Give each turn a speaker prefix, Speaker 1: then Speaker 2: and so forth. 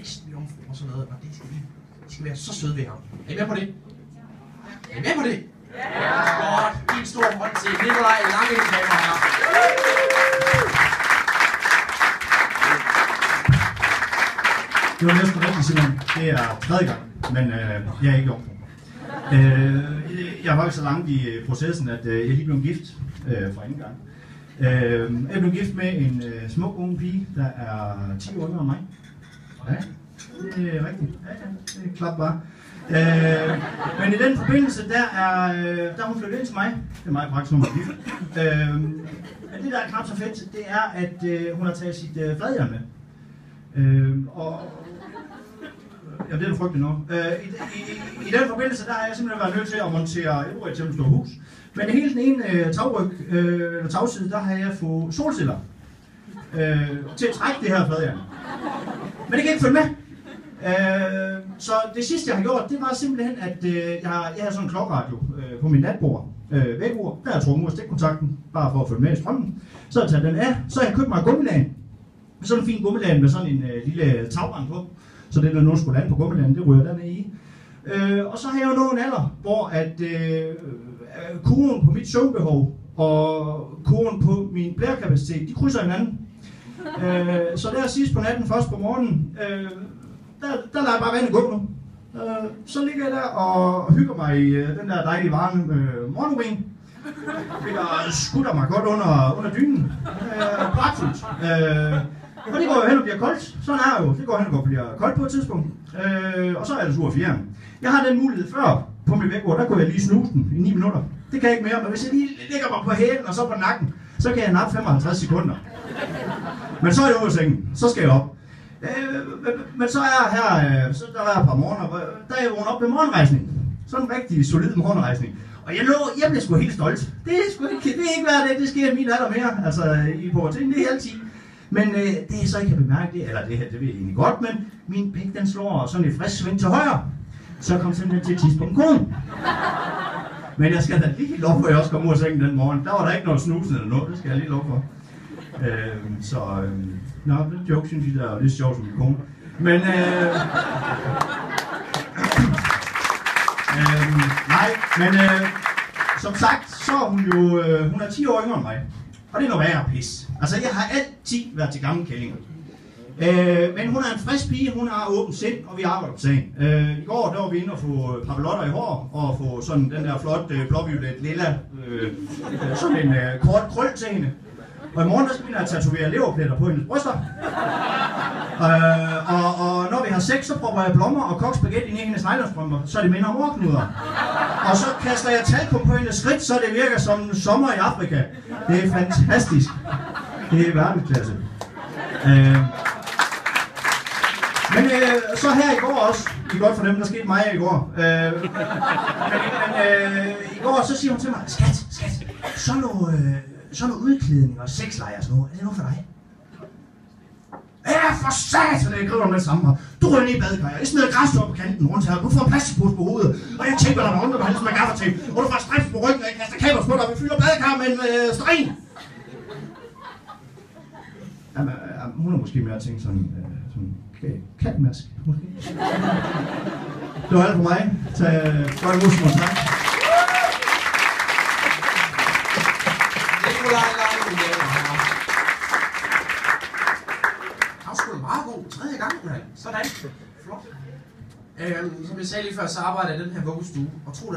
Speaker 1: kristen jomfru og sådan noget, og det skal være så søde ved ham. Er I med på det? Er I med på det? Ja! Godt. Giv en stor hånd til Nikolaj Lange, damer og herrer.
Speaker 2: Det var næsten rigtigt, Simon. Det er tredje gang, men jeg er ikke jomfru. Jeg var ikke så langt i processen, at jeg lige blev gift for anden gang. Jeg blev gift med en smuk unge pige, der er 10 år yngre end mig. Ja, det er rigtigt. Ja, det er klart bare. Men i den forbindelse, der hun flyttet ind til mig. Det er meget praktisk, hun er gift. Men det, der er knap så fedt, det er, at hun har taget sit fladjern med. Ja, det er du frygteligt nu. I den forbindelse, der har jeg simpelthen været nødt til at montere et til et stort hus. Men hele den ene tagside, der har jeg fået solceller til at trække det her fladjern. Men det kan ikke følge med. Så det sidste, jeg har gjort, det var simpelthen, at jeg har sådan en klokradio på min natbord. Vækord, der har jeg trukket ud af stikkontakten, bare for at følge med i strømmen. Så har jeg taget den af, så har jeg købt mig et gummilagen. Sådan en fin gummilagen med sådan en lille tagrand på. Så det, når nogen skulle lande på gummilagen, det ryger dernede i. Og så har jeg jo nået en alder, hvor at kurven på mit søvnbehov og kurven på min blærekapacitet, de krydser hinanden. Så der sidst på natten, først på morgenen, der lader jeg bare vandet gå nu. Så ligger jeg der og hygger mig i den der dejlige varme morgenurin. Jeg skutter mig godt under dynen. Pragtfuldt. Og det går jo hen og bliver koldt. Sådan er det jo. Det går hen og bliver koldt på et tidspunkt. Og så er det sur fjern. Jeg har den mulighed før på mit vækord, der kunne jeg lige snuse den i 9 minutter. Det kan jeg ikke mere, men hvis jeg lige lægger mig på hælen og så på nakken, så kan jeg nappe 55 sekunder. Men så er det ud af sengen. Så skal jeg op. Men så er jeg her, så der var et par morgener, der er jeg vågnet op med morgenrejsning. Sådan en rigtig solid morgenrejsning. Og jeg blev sgu helt stolt. Det er ikke hver dag, det sker min alder mere. Altså i puberteten, det er altid. Men det jeg så ikke kan bemærke, det ved jeg egentlig godt, men min pik den slår sådan et frisk sving til højre. Så kom simpelthen til et tidspunkt konen. Men jeg skal da lige lov for, at jeg også kom ud af sengen den morgen. Der var der ikke noget snusen eller noget, det skal jeg lige lov for. Den joke synes jeg, der er lidt sjovt som min kone. Men som sagt, så er hun jo, hun er 10 år yngre end mig. Og det er noget værre pis. Altså, jeg har altid været til gamle kællinger. Men hun er en frisk pige, hun har åbent sind, og vi arbejder på sagen. I går der var vi inde og få papillotter i hår, og få sådan den der flot blåviolet lilla, sådan en kort krøl til hende. Og i morgen der skal vi tatovere leverpletter på hendes bryster. Og når vi har sex, så prøver jeg blommer og kogt spaghetti ind i hendes nylonstrømper, så det minder om årknuder. Og så kaster jeg talkum på hendes skridt, så det virker som sommer i Afrika. Det er fantastisk. Det er verdensklasse. Men så her i går også, det er godt for dem, der skete mig i går. I går så siger hun til mig, skat, sådan noget udklædning og sexleje og sådan noget, er det noget for dig? Ja, for satan, jeg griber om det samme. Du ryger ned i badekar, jeg smider græsstår på kanten rundt her, du får en plastikpose på hovedet, og jeg tænker dig mig rundt, og han som er gaffertape, og du får strips på ryggen, og jeg kaster kabers på dig, og vi fylder badekar med en strin. Jamen, hun har måske mere tænkt sådan katmask, måske. Det var alt for mig. Tag godt imod, Simon. Tak.
Speaker 1: Nikolaj Lange, han var sgu meget god. 3. gang, mand. Sådan. Flot. Som jeg sagde lige før, så arbejder jeg i den her vuggestue, og tro